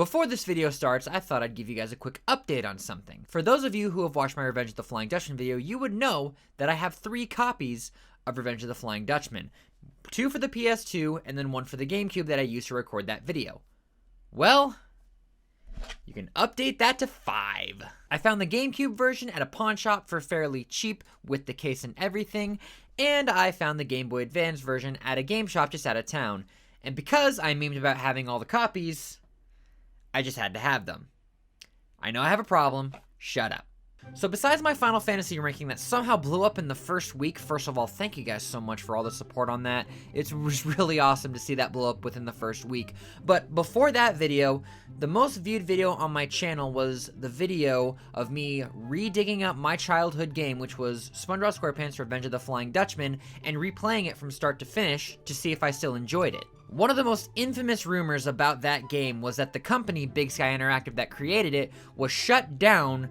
Before this video starts, I thought I'd give you guys a quick update on something. For those of you who have watched my Revenge of the Flying Dutchman video, you would know that I have 3 copies of Revenge of the Flying Dutchman. 2 for the PS2, and then 1 for the GameCube that I used to record that video. Well, you can update that to 5. I found the GameCube version at a pawn shop for fairly cheap with the case and everything, and I found the Game Boy Advance version at a game shop just out of town. And because I memed about having all the copies, I just had to have them. I know I have a problem. Shut up. So besides my Final Fantasy ranking that somehow blew up in the first week, first of all, thank you guys so much for all the support on that. It was really awesome to see that blow up within the first week. But before that video, the most viewed video on my channel was the video of me re-digging up my childhood game, which was SpongeBob SquarePants Revenge of the Flying Dutchman, and replaying it from start to finish to see if I still enjoyed it. One of the most infamous rumors about that game was that the company, Big Sky Interactive, that created it was shut down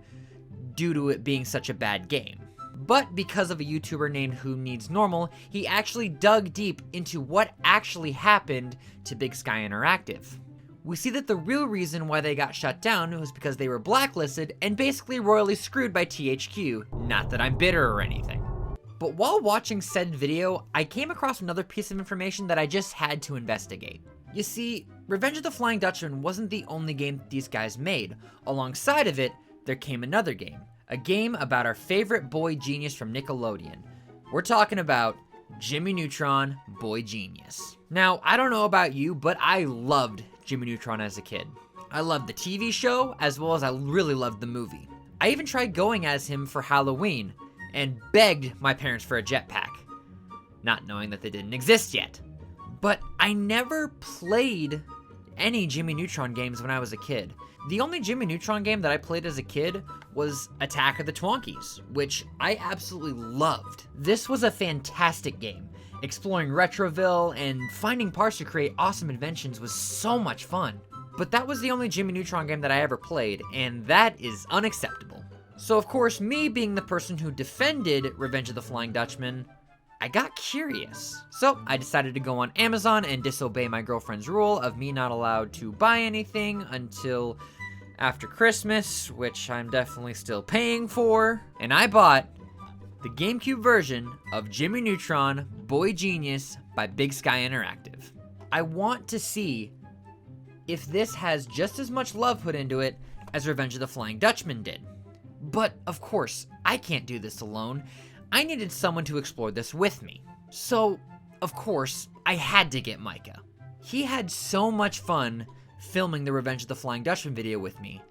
due to it being such a bad game. But because of a YouTuber named Who Needs Normal, he actually dug deep into what actually happened to Big Sky Interactive. We see that the real reason why they got shut down was because they were blacklisted and basically royally screwed by THQ. Not that I'm bitter or anything. But while watching said video, I came across another piece of information that I just had to investigate. You see, Revenge of the Flying Dutchman wasn't the only game these guys made. Alongside of it, there came another game. A game about our favorite boy genius from Nickelodeon. We're talking about Jimmy Neutron, Boy Genius. Now, I don't know about you, but I loved Jimmy Neutron as a kid. I loved the TV show, as well as I really loved the movie. I even tried going as him for Halloween, and begged my parents for a jetpack, not knowing that they didn't exist yet. But I never played any Jimmy Neutron games when I was a kid. The only Jimmy Neutron game that I played as a kid was Attack of the Twonkies, which I absolutely loved. This was a fantastic game. Exploring Retroville and finding parts to create awesome inventions was so much fun. But that was the only Jimmy Neutron game that I ever played, and that is unacceptable. So of course, me being the person who defended Revenge of the Flying Dutchman, I got curious. So I decided to go on Amazon and disobey my girlfriend's rule of me not allowed to buy anything until after Christmas, which I'm definitely still paying for. And I bought the GameCube version of Jimmy Neutron, Boy Genius by Big Sky Interactive. I want to see if this has just as much love put into it as Revenge of the Flying Dutchman did. But, of course, I can't do this alone. I needed someone to explore this with me. So, of course, I had to get Micah. He had so much fun filming the Revenge of the Flying Dutchman video with me,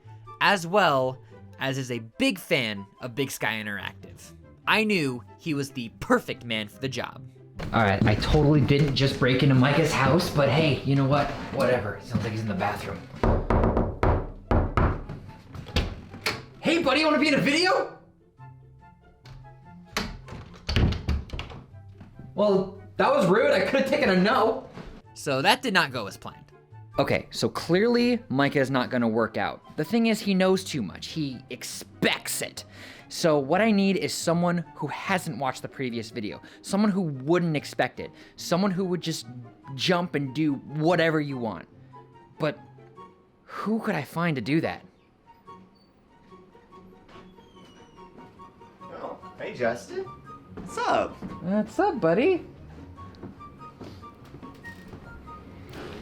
as well as is a big fan of Big Sky Interactive. I knew he was the perfect man for the job. Alright, I totally didn't just break into Micah's house, but hey, you know what? Whatever. Sounds like he's in the bathroom. Hey buddy, you wanna be in a video? Well, that was rude. I could've taken a no. So that did not go as planned. Okay, so clearly Micah is not gonna work out. The thing is, he knows too much. He expects it. So what I need is someone who hasn't watched the previous video. Someone who wouldn't expect it. Someone who would just jump and do whatever you want. But who could I find to do that? Hey Justin, what's up? What's up, buddy?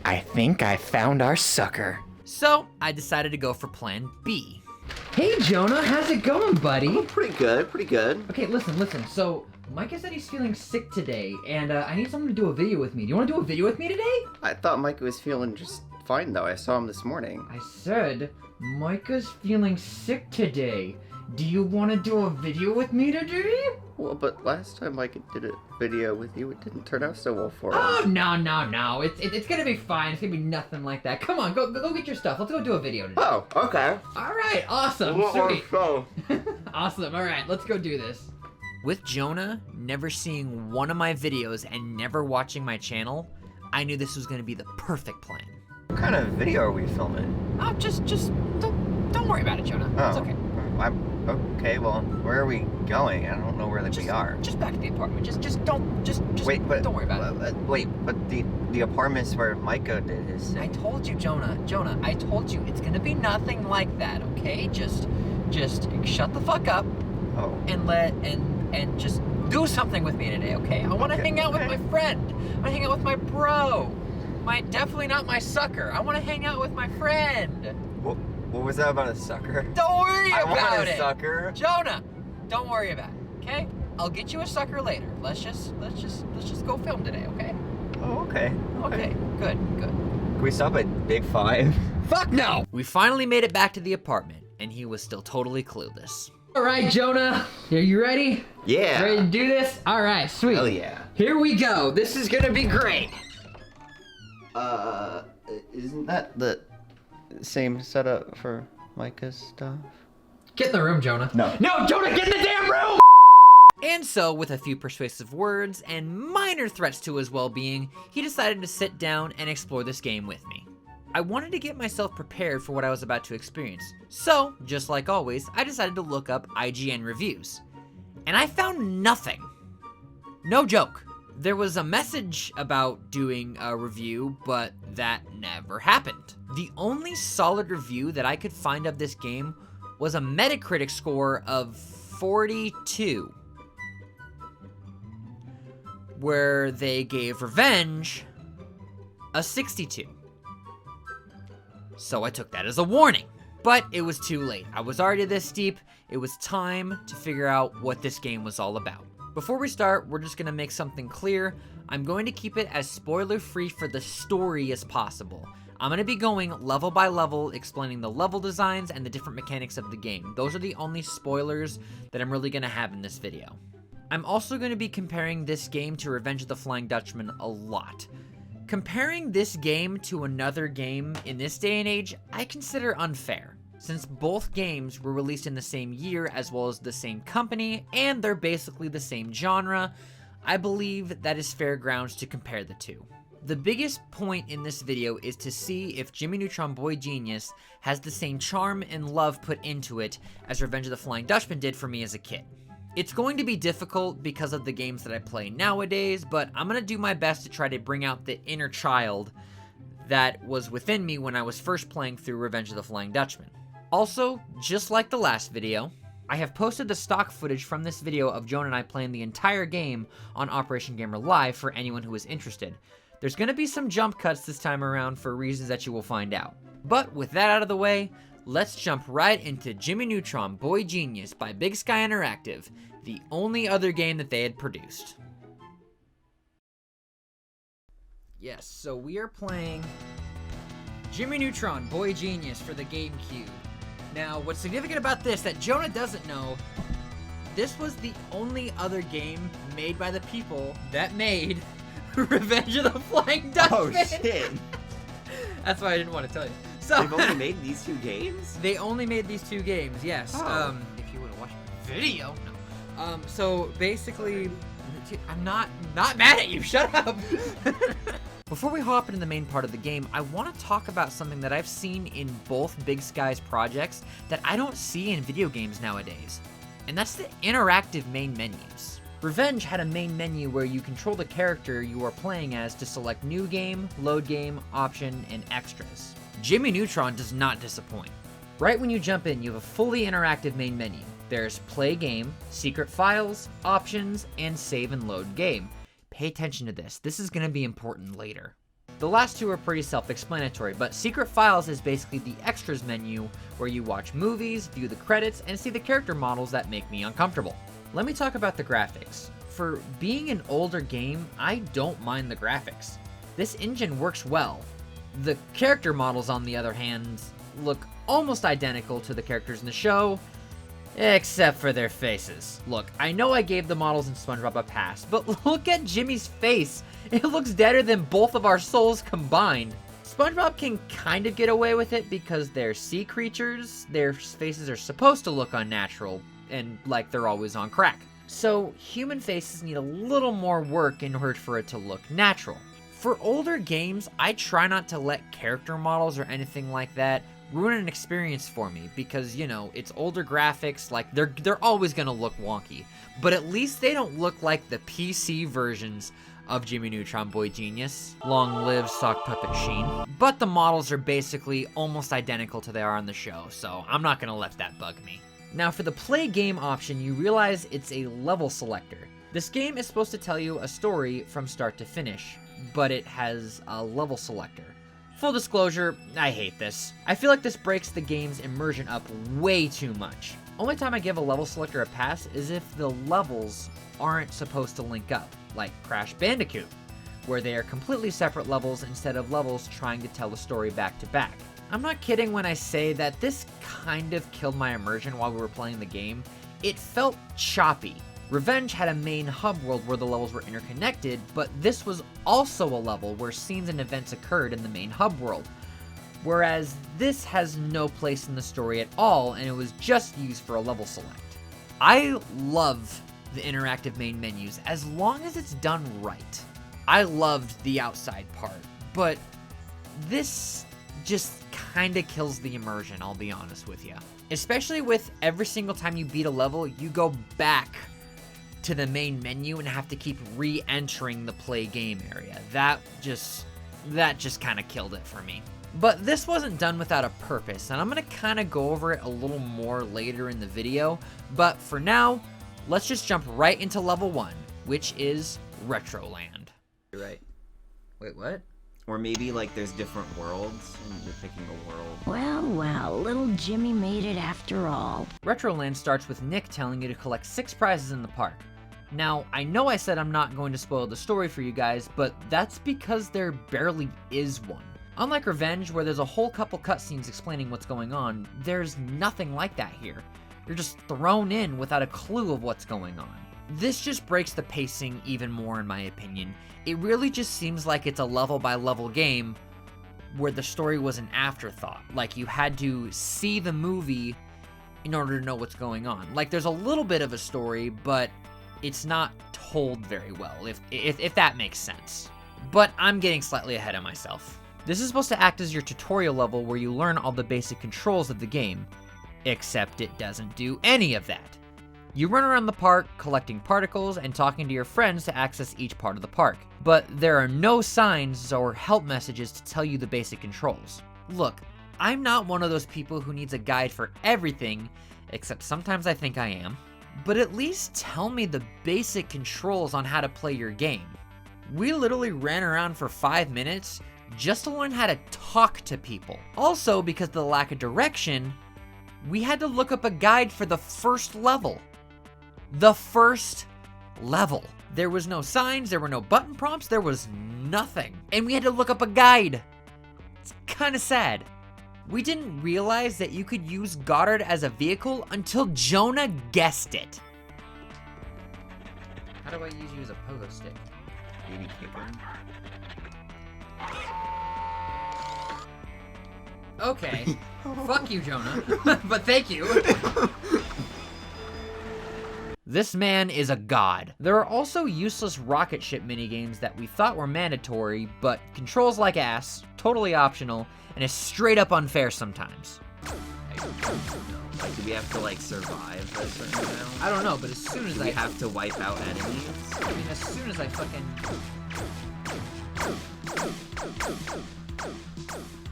I think I found our sucker. So, I decided to go for plan B. Hey Jonah, how's it going, buddy? Oh, pretty good, pretty good. Okay, listen. So, Micah said he's feeling sick today, and I need someone to do a video with me. Do you want to do a video with me today? I thought Micah was feeling just fine though. I saw him this morning. I said, Micah's feeling sick today. Do you want to do a video with me today? Well, but last time Micah did a video with you, it didn't turn out so well for him. Oh, no. It's gonna be fine. It's gonna be nothing like that. Come on, go get your stuff. Let's go do a video today. Oh, okay. All right, awesome. Sweet. Awesome. All right, let's go do this. With Jonah never seeing one of my videos and never watching my channel, I knew this was gonna be the perfect plan. What kind of video are we filming? Oh, just don't worry about it, Jonah. Oh. It's okay. Okay, well, where are we going? I don't know where we are. Just back to the apartment. Just don't Wait, but don't worry about it. Wait, but the apartment's where Micah did his thing. I told you, Jonah. Jonah, I told you it's gonna be nothing like that, okay? Just shut the fuck up. Oh. And just do something with me today, okay? I want to hang out with my friend. I want to hang out with my bro. Definitely not my sucker. I want to hang out with my friend. What was that about a sucker? Don't worry I about want it. a sucker. Jonah, don't worry about it, okay? I'll get you a sucker later. Let's just go film today, okay? Oh, okay. Okay, good. Can we stop at Big Five? Fuck no! We finally made it back to the apartment, and he was still totally clueless. All right, Jonah, are you ready? Yeah. Ready to do this? All right, sweet. Hell yeah. Here we go. This is gonna be great. Isn't that the same setup for Micah's stuff? Get in the room, Jonah. No. No, Jonah, get in the damn room! And so, with a few persuasive words and minor threats to his well-being, he decided to sit down and explore this game with me. I wanted to get myself prepared for what I was about to experience. So, just like always, I decided to look up IGN reviews. And I found nothing. No joke. There was a message about doing a review, but that never happened. The only solid review that I could find of this game was a Metacritic score of 42, where they gave Revenge a 62. So I took that as a warning. But it was too late. I was already this deep. It was time to figure out what this game was all about. Before we start, we're just gonna make something clear. I'm going to keep it as spoiler-free for the story as possible. I'm gonna be going level by level, explaining the level designs and the different mechanics of the game. Those are the only spoilers that I'm really gonna have in this video. I'm also gonna be comparing this game to Revenge of the Flying Dutchman a lot. Comparing this game to another game in this day and age, I consider unfair. Since both games were released in the same year as well as the same company, and they're basically the same genre, I believe that is fair grounds to compare the two. The biggest point in this video is to see if Jimmy Neutron Boy Genius has the same charm and love put into it as Revenge of the Flying Dutchman did for me as a kid. It's going to be difficult because of the games that I play nowadays, but I'm going to do my best to try to bring out the inner child that was within me when I was first playing through Revenge of the Flying Dutchman. Also, just like the last video, I have posted the stock footage from this video of Jonah and I playing the entire game on OperationGamer Live for anyone who is interested. There's going to be some jump cuts this time around for reasons that you will find out. But with that out of the way, let's jump right into Jimmy Neutron Boy Genius by Big Sky Interactive, the only other game that they had produced. Yes, so we are playing Jimmy Neutron Boy Genius for the GameCube. Now, what's significant about this that Jonah doesn't know, this was the only other game made by the people that made Revenge of the Flying Dutchman. Oh, shit. That's why I didn't want to tell you. So They've only made these two games? They only made these two games, yes. Oh. If you would have watched the video, no. So basically, I'm not mad at you. Shut up. Before we hop into the main part of the game, I want to talk about something that I've seen in both Big Sky's projects that I don't see in video games nowadays, and that's the interactive main menus. Revenge had a main menu where you control the character you are playing as to select new game, load game, option, and extras. Jimmy Neutron does not disappoint. Right when you jump in, you have a fully interactive main menu. There's play game, secret files, options, and save and load game. Pay attention to this. This is going to be important later. The last two are pretty self-explanatory, but Secret Files is basically the extras menu where you watch movies, view the credits, and see the character models that make me uncomfortable. Let me talk about the graphics. For being an older game, I don't mind the graphics. This engine works well. The character models, on the other hand, look almost identical to the characters in the show, except for their faces. Look, I know I gave the models in SpongeBob a pass, but look at Jimmy's face. It looks deader than both of our souls combined. SpongeBob can kind of get away with it because they're sea creatures. Their faces are supposed to look unnatural and like they're always on crack. So human faces need a little more work in order for it to look natural. For older games, I try not to let character models or anything like that ruin an experience for me because, you know, it's older graphics, like they're always gonna look wonky, but at least they don't look like the PC versions of Jimmy Neutron Boy Genius. Long live Sock Puppet Sheen. But the models are basically almost identical to they are on the show, so I'm not gonna let that bug me. Now for the play game option, you realize it's a level selector. This game is supposed to tell you a story from start to finish, but it has a level selector. Full disclosure, I hate this. I feel like this breaks the game's immersion up way too much. Only time I give a level selector a pass is if the levels aren't supposed to link up, like Crash Bandicoot, where they are completely separate levels instead of levels trying to tell the story back to back. I'm not kidding when I say that this kind of killed my immersion while we were playing the game. It felt choppy. Revenge had a main hub world where the levels were interconnected, but this was also a level where scenes and events occurred in the main hub world, whereas this has no place in the story at all, and it was just used for a level select. I love the interactive main menus as long as it's done right. I loved the outside part, but this just kinda kills the immersion, I'll be honest with you. Especially with every single time you beat a level, you go back to the main menu and have to keep re-entering the play game area. That just kind of killed it for me. But this wasn't done without a purpose, and I'm gonna kind of go over it a little more later in the video, but for now, let's just jump right into level 1, which is Retroland. You're right. Wait, what? Or maybe like there's different worlds and you're picking a world. Well, little Jimmy made it after all. Retroland starts with Nick telling you to collect 6 prizes in the park. Now, I know I said I'm not going to spoil the story for you guys, but that's because there barely is one. Unlike Revenge, where there's a whole couple cutscenes explaining what's going on, there's nothing like that here. You're just thrown in without a clue of what's going on. This just breaks the pacing even more in my opinion. It really just seems like it's a level by level game where the story was an afterthought. Like you had to see the movie in order to know what's going on. Like there's a little bit of a story, but it's not told very well, if that makes sense. But I'm getting slightly ahead of myself. This is supposed to act as your tutorial level where you learn all the basic controls of the game, except it doesn't do any of that. You run around the park collecting particles and talking to your friends to access each part of the park, but there are no signs or help messages to tell you the basic controls. Look, I'm not one of those people who needs a guide for everything, except sometimes I think I am. But at least tell me the basic controls on how to play your game. We literally ran around for 5 minutes just to learn how to talk to people. Also, because of the lack of direction, we had to look up a guide for the first level. The first level. There was no signs, there were no button prompts, there was nothing. And we had to look up a guide. It's kinda sad. We didn't realize that you could use Goddard as a vehicle until Jonah guessed it. How do I use you as a pogo stick? Maybe kicker. Okay. Fuck you, Jonah. But thank you. This man is a god. There are also useless rocket ship minigames that we thought were mandatory, but controls like ass, totally optional, and is straight up unfair sometimes. Like, do we have to like survive a certain amount? I don't know, but as soon as Do we have to wipe out enemies? I mean, as soon as I fucking...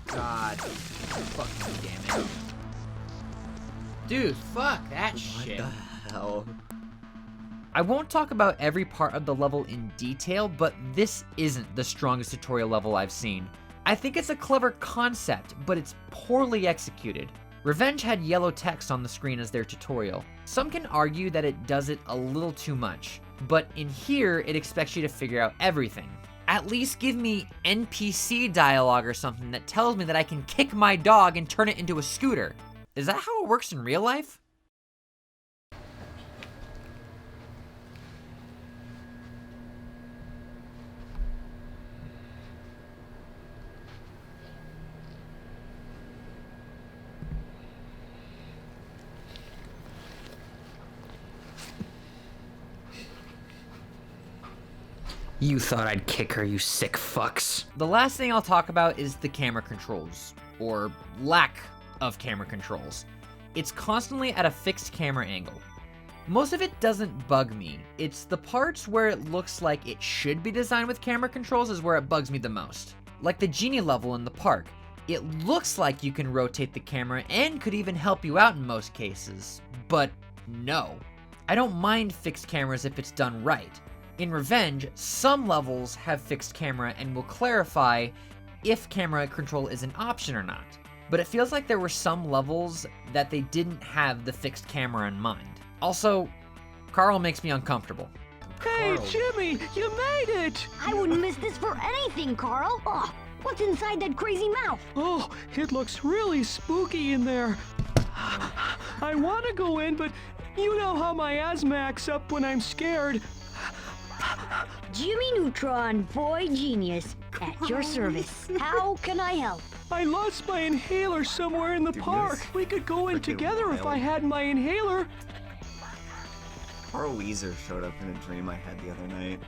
God. Fucking damn it. Dude, fuck that shit. What the hell? I won't talk about every part of the level in detail, but this isn't the strongest tutorial level I've seen. I think it's a clever concept, but it's poorly executed. Revenge had yellow text on the screen as their tutorial. Some can argue that it does it a little too much, but in here it expects you to figure out everything. At least give me NPC dialogue or something that tells me that I can kick my dog and turn it into a scooter. Is that how it works in real life? You thought I'd kick her, you sick fucks. The last thing I'll talk about is the camera controls, or lack of camera controls. It's constantly at a fixed camera angle. Most of it doesn't bug me. It's the parts where it looks like it should be designed with camera controls is where it bugs me the most. Like the genie level in the park. It looks like you can rotate the camera and could even help you out in most cases, but no. I don't mind fixed cameras if it's done right. In Revenge, some levels have fixed camera and will clarify if camera control is an option or not. But it feels like there were some levels that they didn't have the fixed camera in mind. Also, Carl makes me uncomfortable. Hey, Carl. Jimmy, you made it! I wouldn't miss this for anything, Carl. Oh, what's inside that crazy mouth? Oh, it looks really spooky in there. I want to go in, but you know how my asthma acts up when I'm scared. Jimmy Neutron, boy genius, at your service. How can I help? I lost my inhaler somewhere in the park. We could go in freaking together if I wild. had my inhaler. Carl Weezer showed up in a dream I had the other night.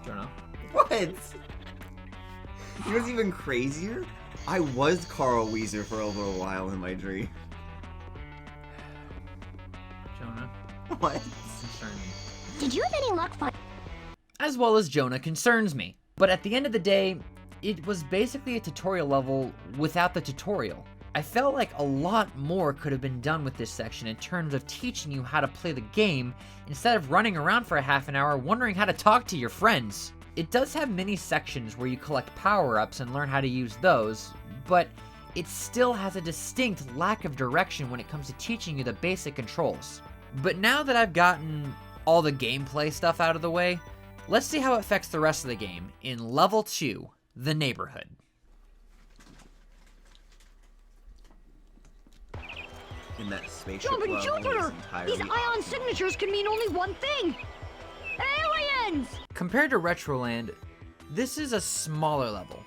Jonah? What? You know what's even crazier? I was Carl Weezer for a little while in my dream. Jonah? What? Concern me. Did you have any luck As well as Jonah concerns me. But at the end of the day, it was basically a tutorial level without the tutorial. I felt like a lot more could have been done with this section in terms of teaching you how to play the game instead of running around for a half an hour wondering how to talk to your friends. It does have many sections where you collect power-ups and learn how to use those, but it still has a distinct lack of direction when it comes to teaching you the basic controls. But now that I've gotten all the gameplay stuff out of the way, let's see how it affects the rest of the game in Level 2, The Neighborhood. In that spaceship Jumping level is Jupiter! entirely These ion optional. signatures can mean only one thing! Aliens! Compared to Retroland, this is a smaller level.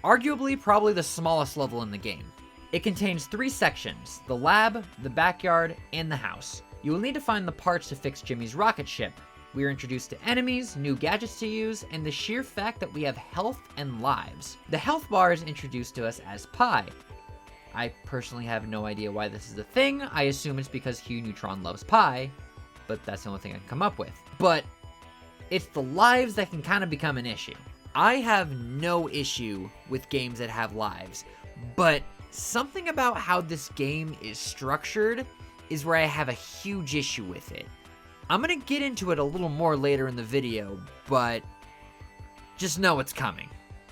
Arguably, probably the smallest level in the game. It contains 3 sections, the lab, the backyard, and the house. You will need to find the parts to fix Jimmy's rocket ship. We are introduced to enemies, new gadgets to use, and the sheer fact that we have health and lives. The health bar is introduced to us as pie. I personally have no idea why this is a thing. I assume it's because Hugh Neutron loves pie, but that's the only thing I can come up with. But it's the lives that can kind of become an issue. I have no issue with games that have lives, but something about how this game is structured is where I have a huge issue with it. I'm gonna get into it a little more later in the video, but just know it's coming.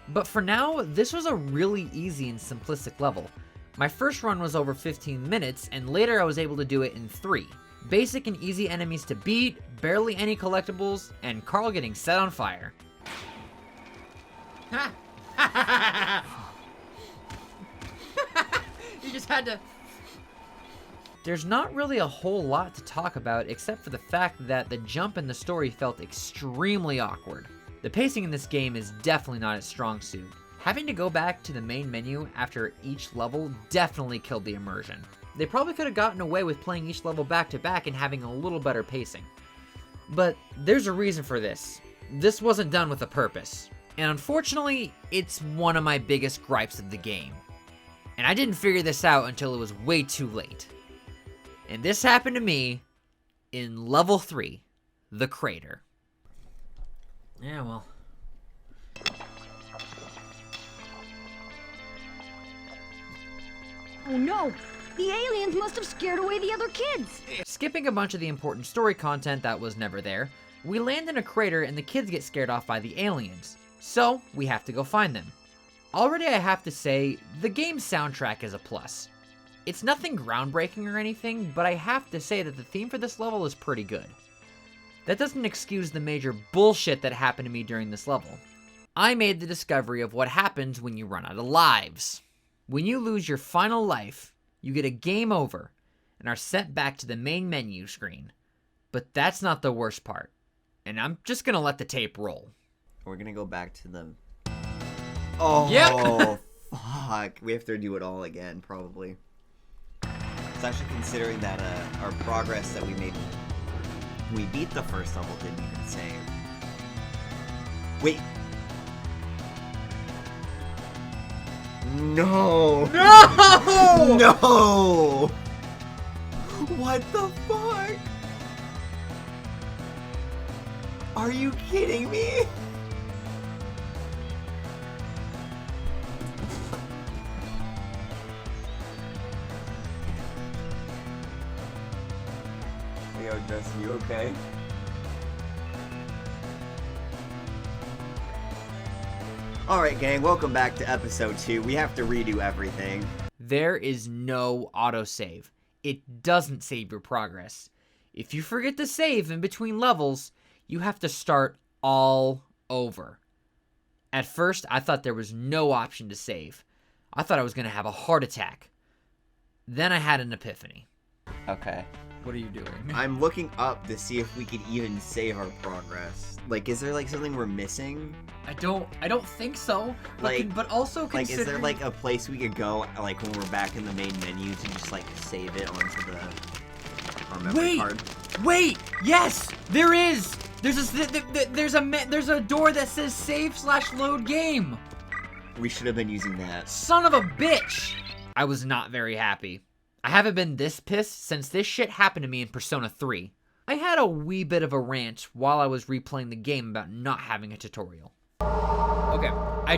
But for now, this was a really easy and simplistic level. My first run was over 15 minutes, and later I was able to do it in 3. Basic and easy enemies to beat, barely any collectibles, and Carl getting set on fire. You just had to... There's not really a whole lot to talk about except for the fact that the jump in the story felt extremely awkward. The pacing in this game is definitely not its strong suit. Having to go back to the main menu after each level definitely killed the immersion. They probably could have gotten away with playing each level back to back and having a little better pacing. But there's a reason for this. This wasn't done with a purpose. And unfortunately, it's one of my biggest gripes of the game. And I didn't figure this out until it was way too late. And this happened to me in Level 3, The Crater. Yeah, well. Oh no! The aliens must have scared away the other kids! Skipping a bunch of the important story content that was never there, we land in a crater and the kids get scared off by the aliens. So, we have to go find them. Already I have to say, the game's soundtrack is a plus. It's nothing groundbreaking or anything, but I have to say that the theme for this level is pretty good. That doesn't excuse the major bullshit that happened to me during this level. I made the discovery of what happens when you run out of lives. When you lose your final life, you get a game over and are sent back to the main menu screen. But that's not the worst part. And I'm just gonna let the tape roll. We're gonna go back to them. Oh, Yep. Fuck. We have to do it all again, probably. It's actually considering that our progress that we made when we beat the first level didn't even save. Wait. No! No! No! What the fuck? Are you kidding me? Yo, Justin, you okay? Alright, gang, welcome back to episode 2. We have to redo everything. There is no autosave. It doesn't save your progress. If you forget to save in between levels, you have to start all over. At first, I thought there was no option to save. I thought I was going to have a heart attack. Then I had an epiphany. Okay. What are you doing? I'm looking up to see if we could even save our progress. Like, is there, like, something we're missing? I don't think so. But also Like, considering... is there, like, a place we could go, like, when we're back in the main menu to just, like, save it onto our memory card? Wait! Yes! There is! There's a door that says save/load game! We should have been using that. Son of a bitch! I was not very happy. I haven't been this pissed since this shit happened to me in Persona 3. I had a wee bit of a rant while I was replaying the game about not having a tutorial. Okay, I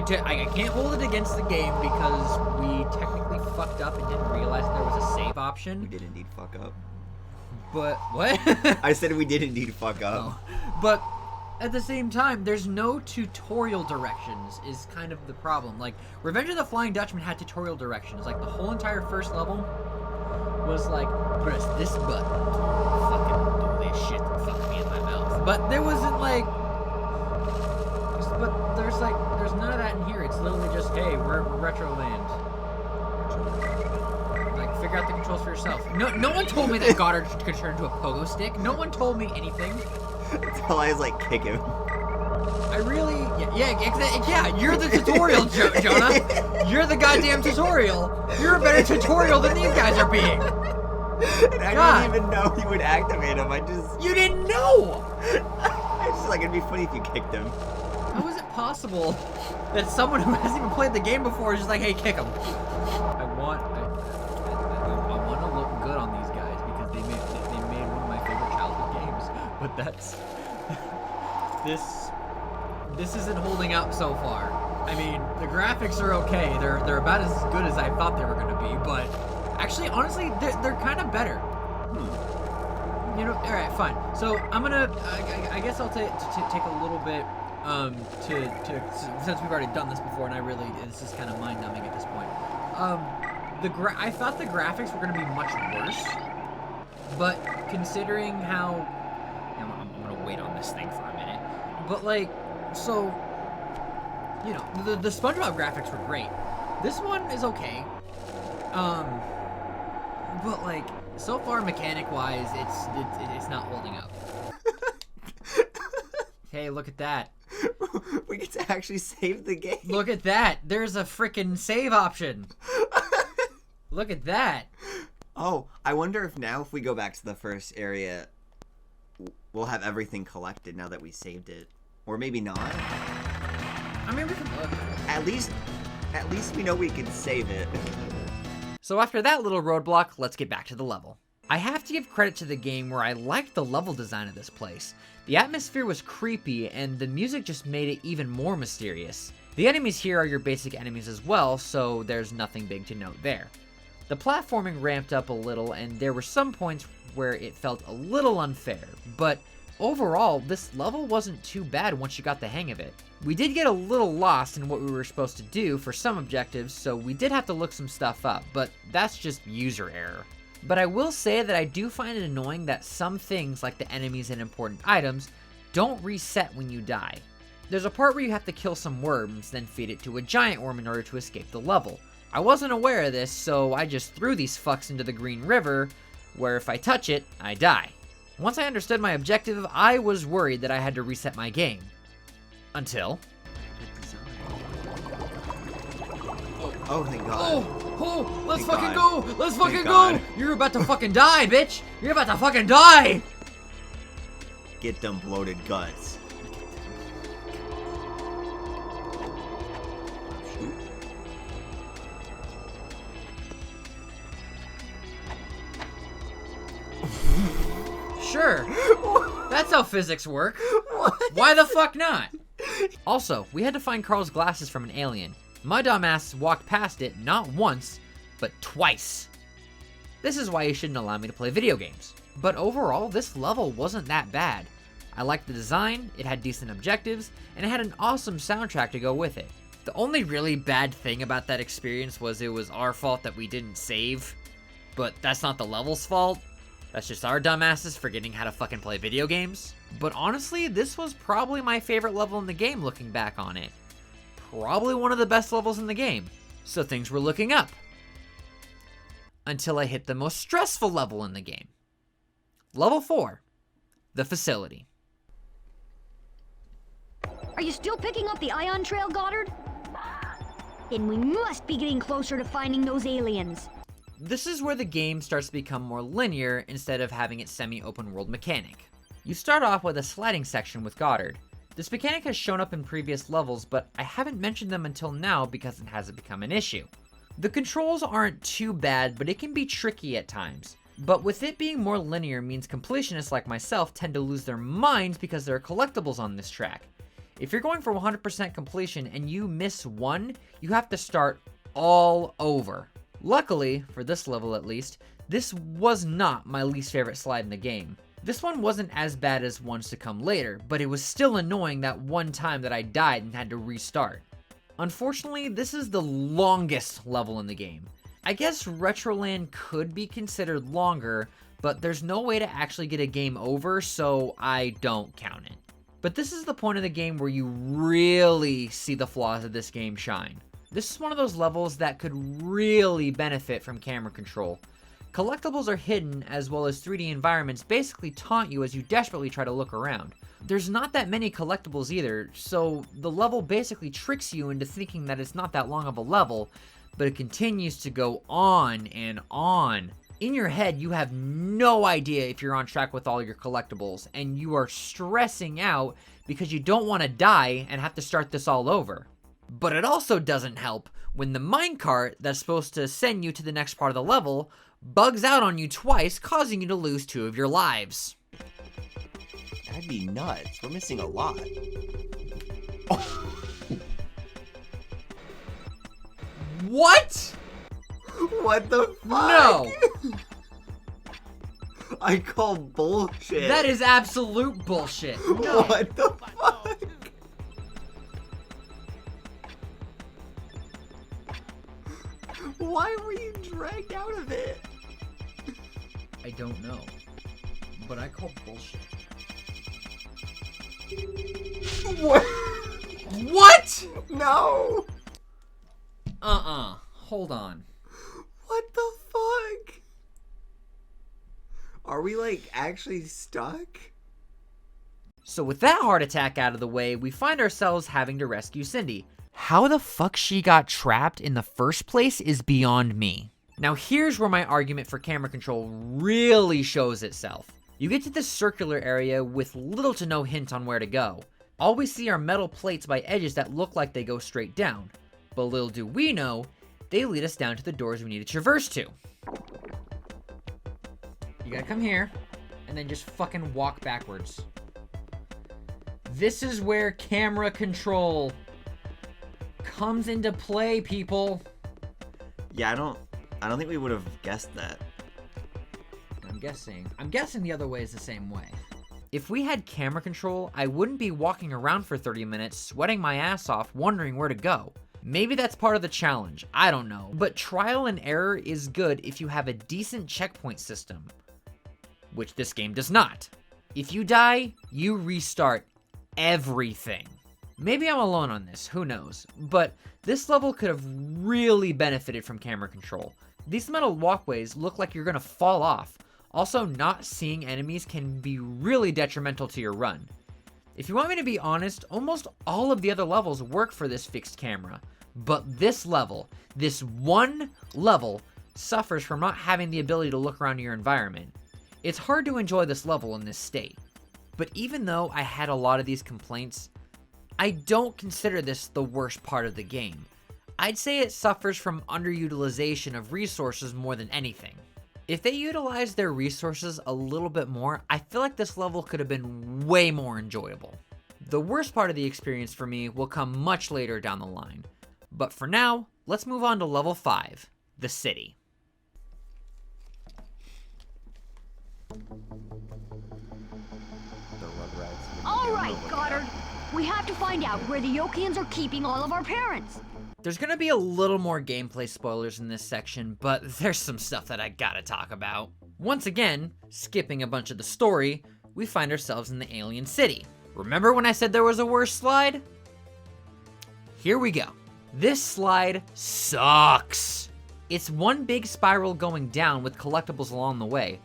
can't hold it against the game because we technically fucked up and didn't realize there was a save option. We did indeed fuck up. But, what? I said we did indeed fuck up. Oh. But, at the same time, there's no tutorial directions is kind of the problem. Like, Revenge of the Flying Dutchman had tutorial directions. Like, the whole entire first level was like, press this button to fucking do this shit and fuck me in my mouth. But there wasn't like, but there's none of that in here. It's literally just, hey, we're retro land. Like, figure out the controls for yourself. No one told me that Goddard could turn into a pogo stick. No one told me anything. Until I was like, kick him. I really, yeah, you're the tutorial, Jonah. You're the goddamn tutorial. You're a better tutorial than these guys are being. And I didn't even know he would activate him. You didn't know! I just like, it'd be funny if you kicked him. How is it possible that someone who hasn't even played the game before is just like, hey, kick him? I want to look good on these guys because they made one of my favorite childhood games. But that's... This isn't holding up so far. I mean, the graphics are okay. They're about as good as I thought they were going to be, but actually, honestly, they're kind of better. You know, all right, fine. So I'm gonna, I guess I'll take a little bit since we've already done this before, and this is kind of mind numbing at this point. I thought the graphics were gonna be much worse, but considering how, I'm gonna wait on this thing for a minute. But like, so, you know, the SpongeBob graphics were great. This one is okay. But like, so far mechanic-wise, it's not holding up. Hey, look at that. We get to actually save the game. Look at that. There's a frickin' save option. Look at that. Oh, I wonder if now if we go back to the first area, we'll have everything collected now that we saved it. Or maybe not. I mean, we can look. At least we know we can save it. So after that little roadblock, let's get back to the level. I have to give credit to the game where I liked the level design of this place. The atmosphere was creepy, and the music just made it even more mysterious. The enemies here are your basic enemies as well, so there's nothing big to note there. The platforming ramped up a little, and there were some points where it felt a little unfair, but overall, this level wasn't too bad once you got the hang of it. We did get a little lost in what we were supposed to do for some objectives, so we did have to look some stuff up, but that's just user error. But I will say that I do find it annoying that some things, like the enemies and important items, don't reset when you die. There's a part where you have to kill some worms, then feed it to a giant worm in order to escape the level. I wasn't aware of this, so I just threw these fucks into the Green River, where if I touch it, I die. Once I understood my objective, I was worried that I had to reset my game. Until... Oh, thank God. Oh, let's Thank fucking God. go! Let's fucking Thank go! God. You're about to fucking die, bitch! You're about to fucking die! Get them bloated guts. Sure. That's how physics work. What? Why the fuck not? Also, we had to find Carl's glasses from an alien. My dumbass walked past it not once, but twice. This is why you shouldn't allow me to play video games. But overall, this level wasn't that bad. I liked the design, it had decent objectives, and it had an awesome soundtrack to go with it. The only really bad thing about that experience was it was our fault that we didn't save. But that's not the level's fault. That's just our dumbasses forgetting how to fucking play video games. But honestly, this was probably my favorite level in the game looking back on it. Probably one of the best levels in the game. So things were looking up. Until I hit the most stressful level in the game. Level 4. The facility. Are you still picking up the ion trail, Goddard? Then we must be getting closer to finding those aliens. This is where the game starts to become more linear instead of having its semi-open world mechanic. You start off with a sliding section with Goddard. This mechanic has shown up in previous levels, but I haven't mentioned them until now because it hasn't become an issue. The controls aren't too bad, but it can be tricky at times. But with it being more linear means completionists like myself tend to lose their minds because there are collectibles on this track. If you're going for 100% completion and you miss one, you have to start all over. Luckily, for this level at least, this was not my least favorite slide in the game. This one wasn't as bad as ones to come later, but it was still annoying that one time that I died and had to restart. Unfortunately, this is the longest level in the game. I guess Retroland could be considered longer, but there's no way to actually get a game over, so I don't count it. But this is the point of the game where you really see the flaws of this game shine. This is one of those levels that could really benefit from camera control. Collectibles are hidden, as well as 3D environments basically taunt you as you desperately try to look around. There's not that many collectibles either, so the level basically tricks you into thinking that it's not that long of a level, but it continues to go on and on. In your head, you have no idea if you're on track with all your collectibles, and you are stressing out because you don't want to die and have to start this all over. But it also doesn't help when the minecart that's supposed to send you to the next part of the level bugs out on you twice, causing you to lose 2 of your lives. That'd be nuts. We're missing a lot. What? What the fuck? No! I call bullshit. That is absolute bullshit. No. What the fuck? Why were you dragged out of it? I don't know. But I call bullshit. What? What? No. Hold on. What the fuck? Are we like actually stuck? So with that heart attack out of the way, we find ourselves having to rescue Cindy. How the fuck she got trapped in the first place is beyond me. Now here's where my argument for camera control really shows itself. You get to this circular area with little to no hint on where to go. All we see are metal plates by edges that look like they go straight down. But little do we know, they lead us down to the doors we need to traverse to. You gotta come here, and then just fucking walk backwards. This is where camera control comes into play, people. Yeah, I don't think we would have guessed that. I'm guessing the other way is the same way. If we had camera control, I wouldn't be walking around for 30 minutes, sweating my ass off, wondering where to go. Maybe that's part of the challenge, I don't know. But trial and error is good if you have a decent checkpoint system, which this game does not. If you die, you restart everything. Maybe I'm alone on this, who knows, but this level could have really benefited from camera control. These metal walkways look like you're gonna fall off. Also, not seeing enemies can be really detrimental to your run. If you want me to be honest, almost all of the other levels work for this fixed camera, but this level, this one level, suffers from not having the ability to look around your environment. It's hard to enjoy this level in this state. But even though I had a lot of these complaints, I don't consider this the worst part of the game. I'd say it suffers from underutilization of resources more than anything. If they utilized their resources a little bit more, I feel like this level could have been way more enjoyable. The worst part of the experience for me will come much later down the line. But for now, let's move on to level 5, the city. All right, Goddard. We have to find out where the Yokians are keeping all of our parents. There's gonna be a little more gameplay spoilers in this section, but there's some stuff that I gotta talk about. Once again, skipping a bunch of the story, we find ourselves in the alien city. Remember when I said there was a worse slide? Here we go. This slide sucks. It's one big spiral going down with collectibles along the way.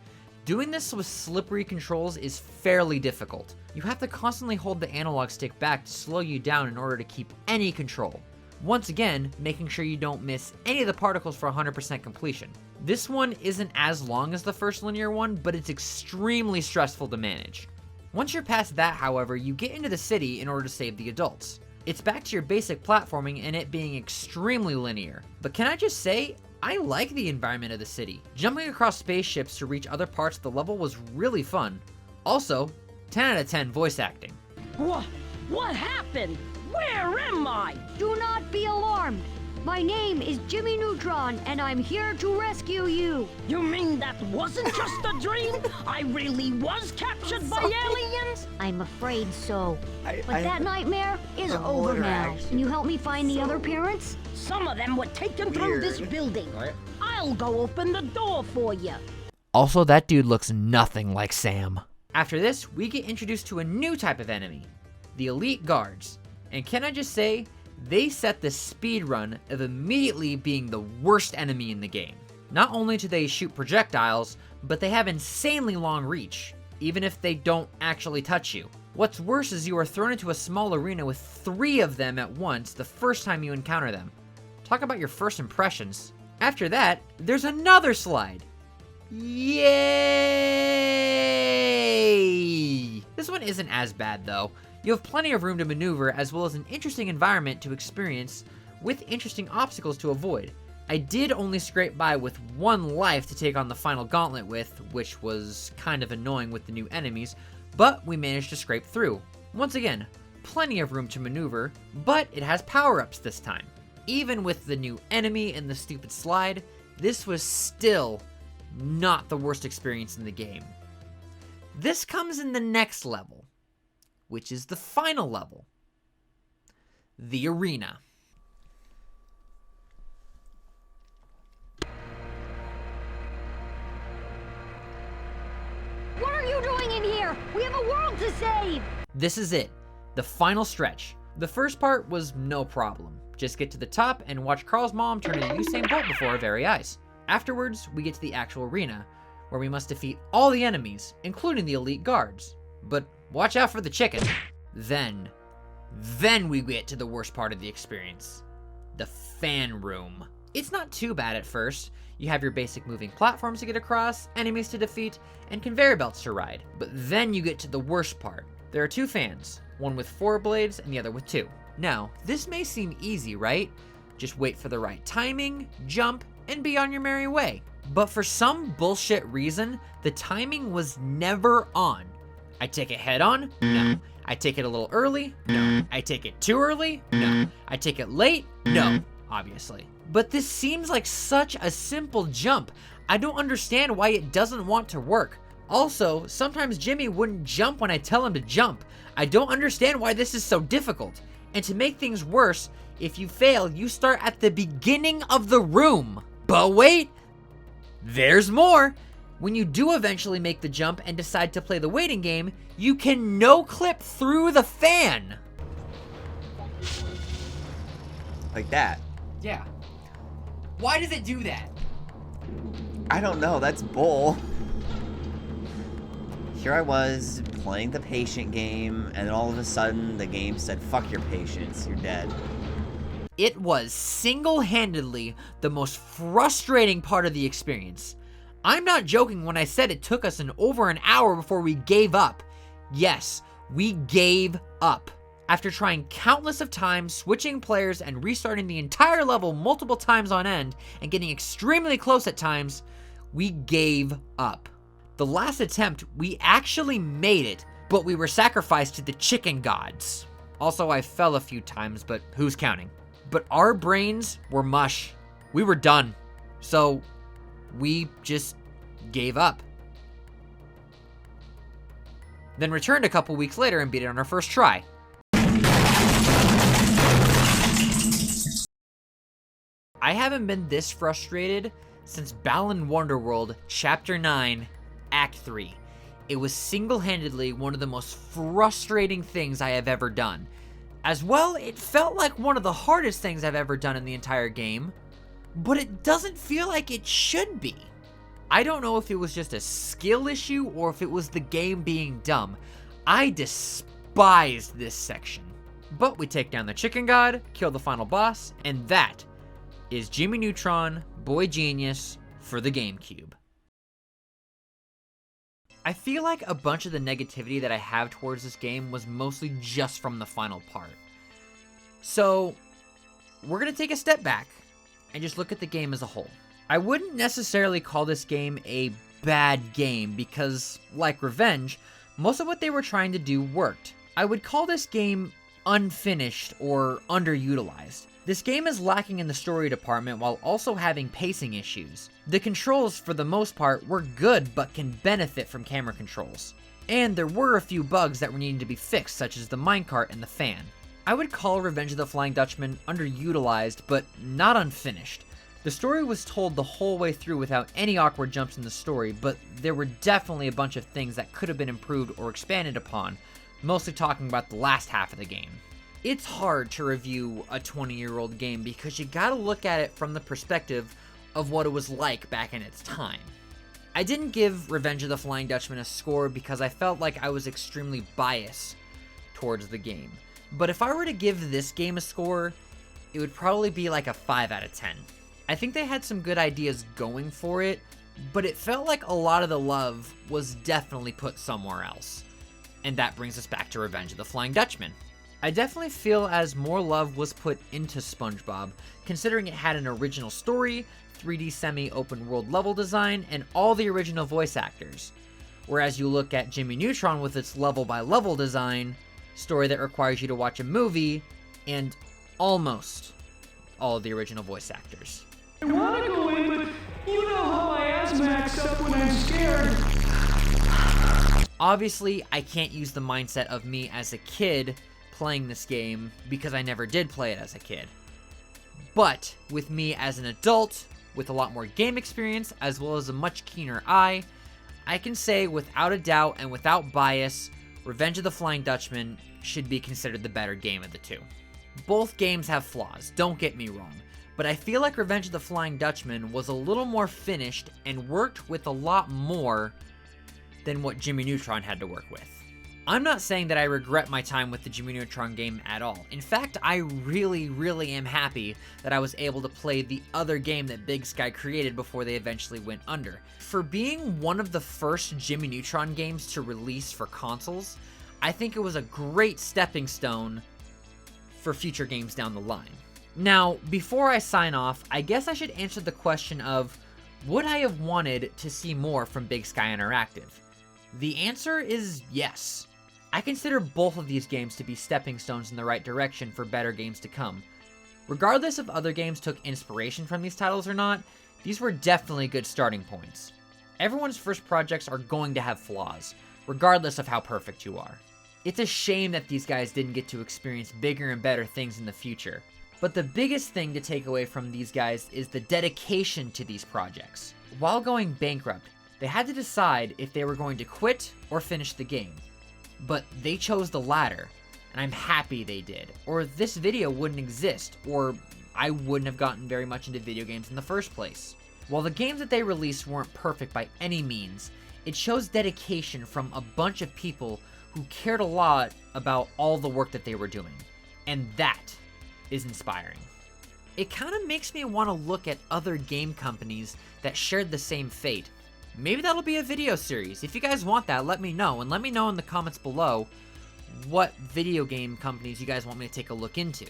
Doing this with slippery controls is fairly difficult. You have to constantly hold the analog stick back to slow you down in order to keep any control. Once again, making sure you don't miss any of the particles for 100% completion. This one isn't as long as the first linear one, but it's extremely stressful to manage. Once you're past that, however, you get into the city in order to save the adults. It's back to your basic platforming and it being extremely linear. But can I just say, I like the environment of the city. Jumping across spaceships to reach other parts of the level was really fun. Also, 10 out of 10 voice acting. What happened? Where am I? Do not be alarmed. My name is Jimmy Neutron, and I'm here to rescue you. You mean that wasn't just a dream? I really was captured by aliens? I'm afraid so. I- But that nightmare is The over water now. action. Can you help me find the other parents? Some of them were taken through this Weird. building. What? I'll go open the door for you. Also, that dude looks nothing like Sam. After this, we get introduced to a new type of enemy, the Elite Guards. And can I just say, they set the speed run of immediately being the worst enemy in the game. Not only do they shoot projectiles, but they have insanely long reach, even if they don't actually touch you. What's worse is you are thrown into a small arena with 3 of them at once the first time you encounter them. Talk about your first impressions. After that, there's another slide. Yay! This one isn't as bad though. You have plenty of room to maneuver as well as an interesting environment to experience with interesting obstacles to avoid. I did only scrape by with 1 life to take on the final gauntlet with, which was kind of annoying with the new enemies, but we managed to scrape through. Once again, plenty of room to maneuver, but it has power-ups this time. Even with the new enemy and the stupid slide, this was still not the worst experience in the game. This comes in the next level, which is the final level, the arena. What are you doing in here? We have a world to save! This is it, the final stretch. The first part was no problem. Just get to the top and watch Carl's mom turn into Usain Bolt before our very eyes. Afterwards, we get to the actual arena, where we must defeat all the enemies, including the elite guards. But watch out for the chicken. Then we get to the worst part of the experience, the fan room. It's not too bad at first. You have your basic moving platforms to get across, enemies to defeat, and conveyor belts to ride. But then you get to the worst part. There are 2 fans, one with 4 blades and the other with 2. Now, this may seem easy, right? Just wait for the right timing, jump, and be on your merry way. But for some bullshit reason, the timing was never on. I take it head on? No. I take it a little early? No. I take it too early? No. I take it late? No, obviously. But this seems like such a simple jump. I don't understand why it doesn't want to work. Also, sometimes Jimmy wouldn't jump when I tell him to jump. I don't understand why this is so difficult. And to make things worse, if you fail, you start at the beginning of the room. But wait, there's more. When you do eventually make the jump and decide to play the waiting game, you can no-clip through the fan. Like that. Yeah. Why does it do that? I don't know, that's bull. Here I was, playing the patient game, and then all of a sudden, the game said, fuck your patience, you're dead. It was single-handedly the most frustrating part of the experience. I'm not joking when I said it took us over an hour before we gave up. Yes, we gave up. After trying countless of times, switching players and restarting the entire level multiple times on end, and getting extremely close at times, we gave up. The last attempt, we actually made it, but we were sacrificed to the chicken gods. Also, I fell a few times, but who's counting? But our brains were mush. We were done. So, we just gave up. Then returned a couple weeks later and beat it on our first try. I haven't been this frustrated since Balan Wonderworld Chapter 9, Act 3. It was single-handedly one of the most frustrating things I have ever done. As well, it felt like one of the hardest things I've ever done in the entire game, but it doesn't feel like it should be. I don't know if it was just a skill issue or if it was the game being dumb. I despised this section. But we take down the chicken god, kill the final boss, and that is Jimmy Neutron, Boy Genius for the GameCube. I feel like a bunch of the negativity that I have towards this game was mostly just from the final part. So, we're going to take a step back and just look at the game as a whole. I wouldn't necessarily call this game a bad game because, like Revenge, most of what they were trying to do worked. I would call this game unfinished or underutilized. This game is lacking in the story department while also having pacing issues. The controls, for the most part, were good but can benefit from camera controls. And there were a few bugs that were needing to be fixed, such as the minecart and the fan. I would call Revenge of the Flying Dutchman underutilized, but not unfinished. The story was told the whole way through without any awkward jumps in the story, but there were definitely a bunch of things that could have been improved or expanded upon, mostly talking about the last half of the game. It's hard to review a 20-year-old game because you gotta look at it from the perspective of what it was like back in its time. I didn't give Revenge of the Flying Dutchman a score because I felt like I was extremely biased towards the game. But if I were to give this game a score, it would probably be like a 5 out of 10. I think they had some good ideas going for it, but it felt like a lot of the love was definitely put somewhere else. And that brings us back to Revenge of the Flying Dutchman. I definitely feel as more love was put into SpongeBob, considering it had an original story, 3D semi-open world level design, and all the original voice actors. Whereas you look at Jimmy Neutron with its level-by-level design, story that requires you to watch a movie, and almost all of the original voice actors. I want to go in, but you know how my asthma acts up when I'm scared. Obviously, I can't use the mindset of me as a kid playing this game because I never did play it as a kid. But with me as an adult, with a lot more game experience, as well as a much keener eye, I can say without a doubt and without bias, Revenge of the Flying Dutchman should be considered the better game of the two. Both games have flaws, don't get me wrong, but I feel like Revenge of the Flying Dutchman was a little more finished and worked with a lot more than what Jimmy Neutron had to work with. I'm not saying that I regret my time with the Jimmy Neutron game at all. In fact, I really am happy that I was able to play the other game that Big Sky created before they eventually went under. For being one of the first Jimmy Neutron games to release for consoles, I think it was a great stepping stone for future games down the line. Now, before I sign off, I guess I should answer the question of, would I have wanted to see more from Big Sky Interactive? The answer is yes. I consider both of these games to be stepping stones in the right direction for better games to come. Regardless if other games took inspiration from these titles or not, these were definitely good starting points. Everyone's first projects are going to have flaws, regardless of how perfect you are. It's a shame that these guys didn't get to experience bigger and better things in the future. But the biggest thing to take away from these guys is the dedication to these projects. While going bankrupt, they had to decide if they were going to quit or finish the game. But they chose the latter, and I'm happy they did, or this video wouldn't exist, or I wouldn't have gotten very much into video games in the first place. While the games that they released weren't perfect by any means, it shows dedication from a bunch of people who cared a lot about all the work that they were doing, and that is inspiring. It kind of makes me want to look at other game companies that shared the same fate. Maybe that'll be a video series. If you guys want that, let me know, and let me know in the comments below what video game companies you guys want me to take a look into.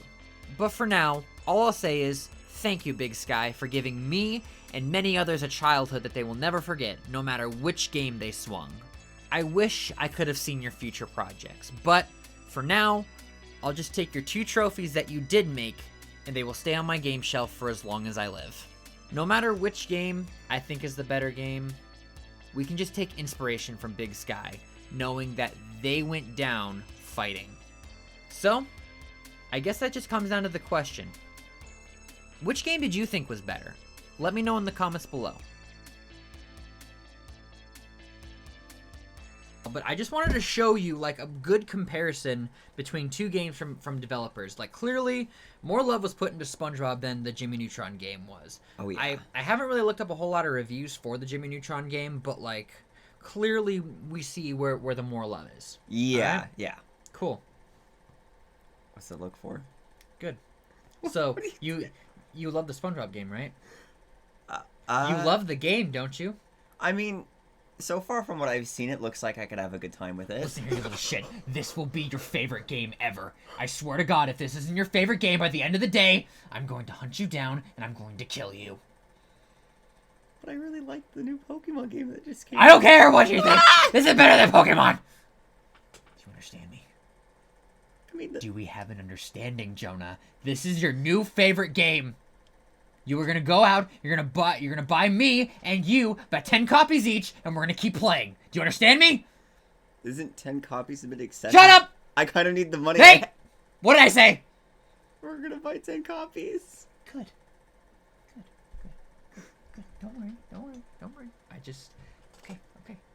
But for now, all I'll say is thank you, Big Sky, for giving me and many others a childhood that they will never forget, no matter which game they swung. I wish I could have seen your future projects, but for now, I'll just take your 2 trophies that you did make, and they will stay on my game shelf for as long as I live. No matter which game I think is the better game, we can just take inspiration from Big Sky, knowing that they went down fighting. So, I guess that just comes down to the question. Which game did you think was better? Let me know in the comments below. But I just wanted to show you like a good comparison between 2 games from developers. Like clearly, more love was put into SpongeBob than the Jimmy Neutron game was. Oh yeah. I haven't really looked up a whole lot of reviews for the Jimmy Neutron game, but like clearly we see where the more love is. Yeah, right? yeah. Cool. What's it look for? Good. So you love the SpongeBob game, right? You You love the game, don't you? I mean, so far from what I've seen, it looks like I could have a good time with it. Listen here, you little shit. This will be your favorite game ever. I swear to God, if this isn't your favorite game by the end of the day, I'm going to hunt you down and I'm going to kill you. But I really like the new Pokemon game that just came I don't care what you think. This is better than Pokemon. Do you understand me? I mean, Do we have an understanding, Jonah? This is your new favorite game. You are gonna go out, you're gonna buy me and you about 10 copies each, and we're gonna keep playing. Do you understand me? isn't 10 copies a bit excessive? Shut up! I kind of need the money. Hey! What did I say? We're gonna buy 10 copies. Good. Good. Don't worry. I just okay.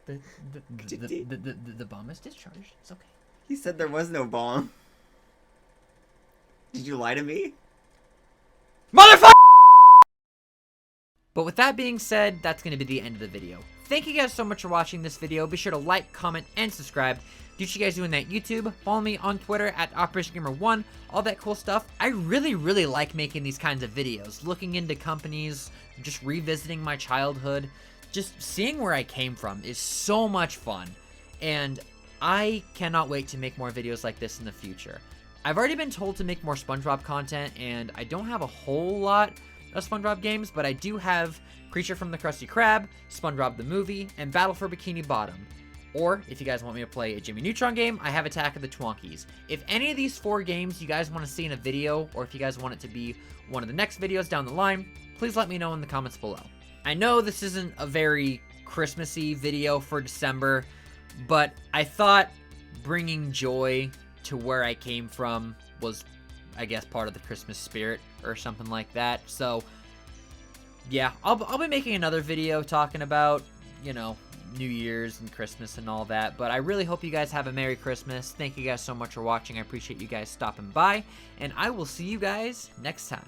The bomb is discharged. It's okay. He said there was no bomb. Did you lie to me? Motherfucker! But with that being said, that's going to be the end of the video. Thank you guys so much for watching this video. Be sure to like, comment, and subscribe. Do what you guys do in that YouTube. Follow me on Twitter at OperationGamer1. All that cool stuff. I really like making these kinds of videos. Looking into companies, just revisiting my childhood. Just seeing where I came from is so much fun. And I cannot wait to make more videos like this in the future. I've already been told to make more SpongeBob content, and I don't have a whole lot of SpongeBob games, but I do have Creature from the Krusty Krab, SpongeBob the Movie, and Battle for Bikini Bottom. Or, if you guys want me to play a Jimmy Neutron game, I have Attack of the Twonkies. If any of these 4 games you guys want to see in a video, or if you guys want it to be one of the next videos down the line, please let me know in the comments below. I know this isn't a very Christmassy video for December, but I thought bringing joy to where I came from was, I guess, part of the Christmas spirit or something like that. So yeah, I'll be making another video talking about, you know, New Year's and Christmas and all that. But I really hope you guys have a Merry Christmas. Thank you guys so much for watching. I appreciate you guys stopping by, and I will see you guys next time.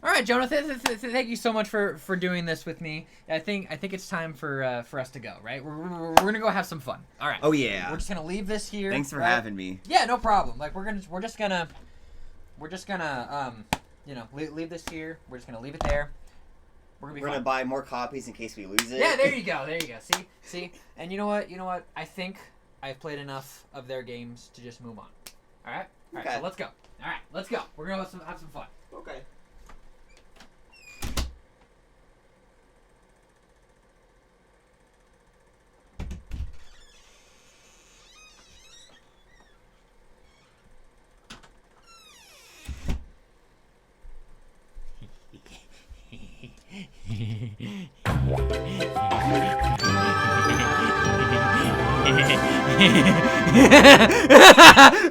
All right, Jonathan, thank you so much for doing this with me. I think it's time for us to go, right? We're gonna go have some fun. All right. Oh yeah. We're just gonna leave this here. Thanks for right? having me. Yeah, no problem. Like we're just gonna you know, leave this here. We're just gonna leave it there. We're gonna buy more copies in case we lose it. Yeah, there you go. See. And you know what? I think I've played enough of their games to just move on. All right. Okay. So let's go. All right, let's go. We're gonna have some fun. Okay. Ha